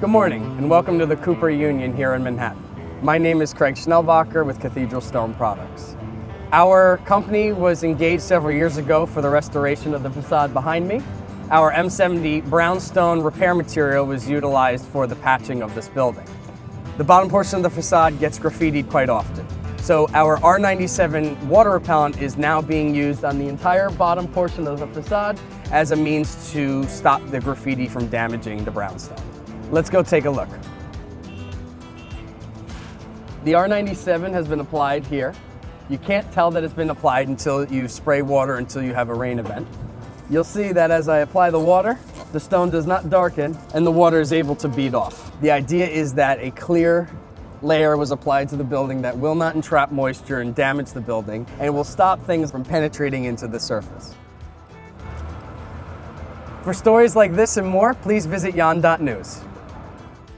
Good morning, and welcome to the Cooper Union here in Manhattan. My name is Craig Schnellbacher with Cathedral Stone Products. Our company was engaged several years ago for the restoration of the facade behind me. Our M70 brownstone repair material was utilized for the patching of this building. The bottom portion of the facade gets graffitied quite often. So our R97 water repellent is now being used on the entire bottom portion of the facade as a means to stop the graffiti from damaging the brownstone. Let's go take a look. The R97 has been applied here. You can't tell that it's been applied until you spray water until you have a rain event. You'll see that as I apply the water, the stone does not darken and the water is able to bead off. The idea is that a clear layer was applied to the building that will not entrap moisture and damage the building and will stop things from penetrating into the surface. For stories like this and more, please visit yan.news.